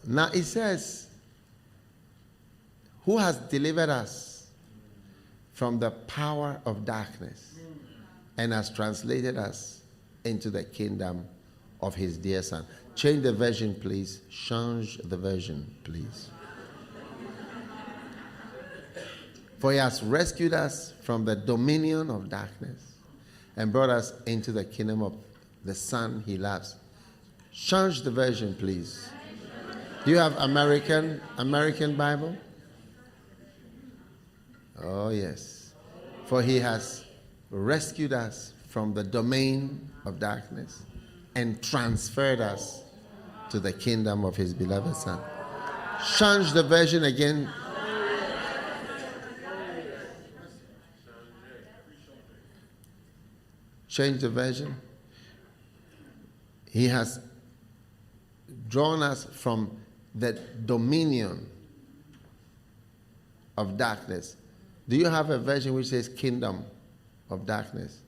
Now it says, who has delivered us from the power of darkness and has translated us into the kingdom of his dear Son. Change the version, please. Change the version, please. For he has rescued us from the dominion of darkness and brought us into the kingdom of the Son he loves. Change the version, please. Do you have American Bible? Oh, yes. For he has rescued us from the domain of darkness and transferred us to the kingdom of his beloved Son. Change the version again. Change the version. He has drawn us from the dominion of darkness. Do you have a version which says kingdom of darkness?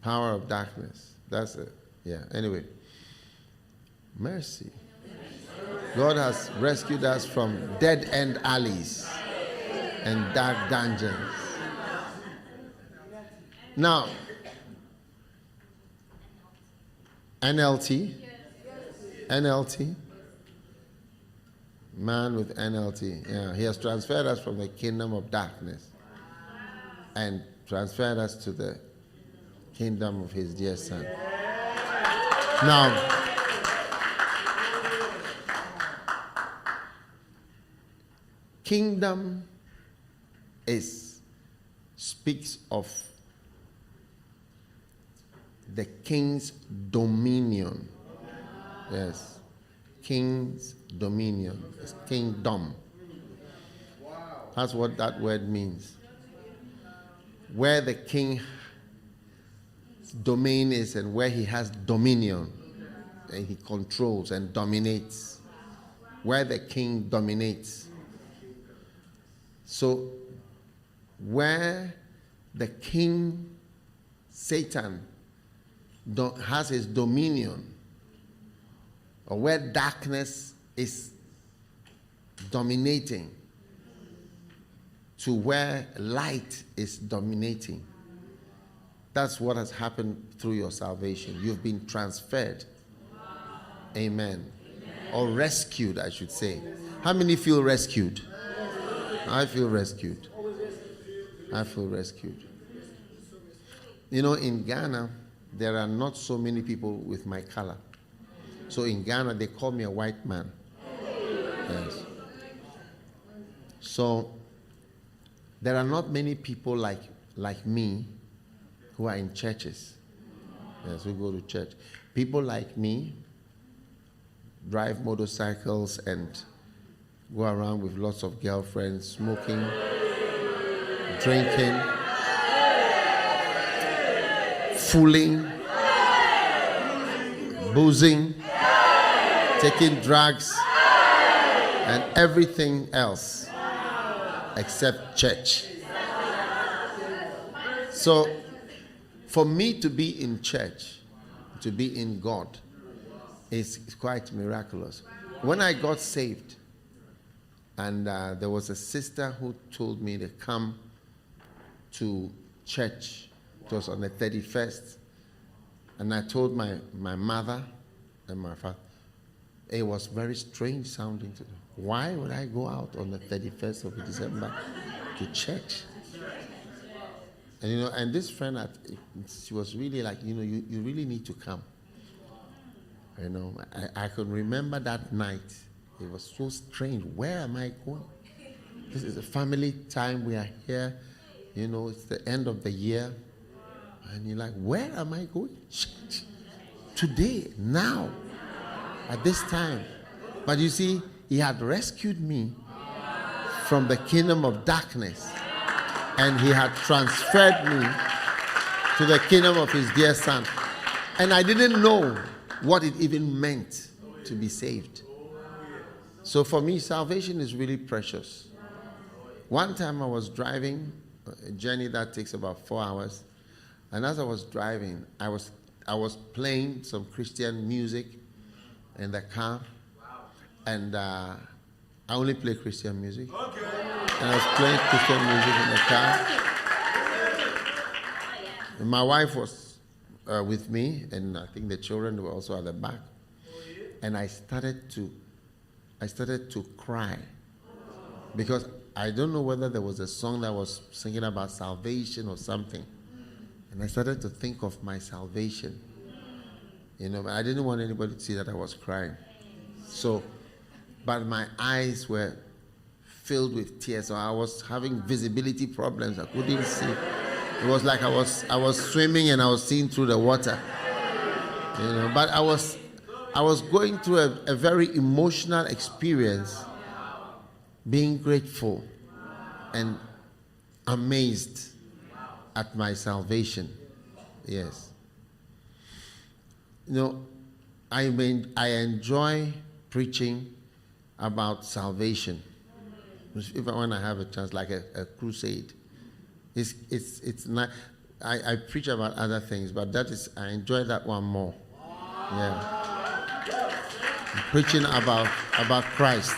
Power of darkness. That's it. Yeah. Anyway. Mercy. God has rescued us from dead-end alleys and dark dungeons. Now, NLT. Man with NLT. Yeah, he has transferred us from the kingdom of darkness and transferred us to the kingdom of his dear Son. Now, kingdom speaks of the king's dominion. Yes. King's dominion. It's kingdom. That's what that word means. Where the king's domain is and where he has dominion. And he controls and dominates. Where the king dominates. So, where the king, Satan, has his dominion, or where darkness is dominating, to where light is dominating. That's what has happened through your salvation. You've been transferred. Amen. Or rescued, I should say. How many feel rescued? I feel rescued. I feel rescued. You know, in Ghana, there are not so many people with my color. So in Ghana, they call me a white man. Yes. So there are not many people like me who are in churches. Yes, who go to church. People like me drive motorcycles and go around with lots of girlfriends, smoking, drinking, fooling, boozing, taking drugs, and everything else except church. So, for me to be in church, to be in God, is quite miraculous. When I got saved, and there was a sister who told me to come to church. It was on the 31st. And I told my mother and my father, it was very strange sounding to them. Why would I go out on the 31st of December to church? And and this friend, she was really like, you really need to come. I could remember that night. It was so strange. Where am I going? This is a family time. We are here. It's the end of the year. And you're like, where am I going? Today, now, at this time. But you see, he had rescued me from the kingdom of darkness. And he had transferred me to the kingdom of his dear Son. And I didn't know what it even meant to be saved. So for me, salvation is really precious. One time I was driving a journey that takes about 4 hours, and as I was driving, I was playing some Christian music, in the car, and I only play Christian music. And I was playing Christian music in the car. And my wife was with me, and I think the children were also at the back. And I started to cry, because I don't know whether there was a song that was singing about salvation or something. And I started to think of my salvation. But I didn't want anybody to see that I was crying. So, but my eyes were filled with tears. So I was having visibility problems. I couldn't see. It was like I was swimming and I was seeing through the water. But I was going through a very emotional experience, being grateful and amazed at my salvation. Yes. I enjoy preaching about salvation. If I want to have a chance, like a crusade, it's not. I preach about other things, but I enjoy that one more. Yeah, preaching about Christ.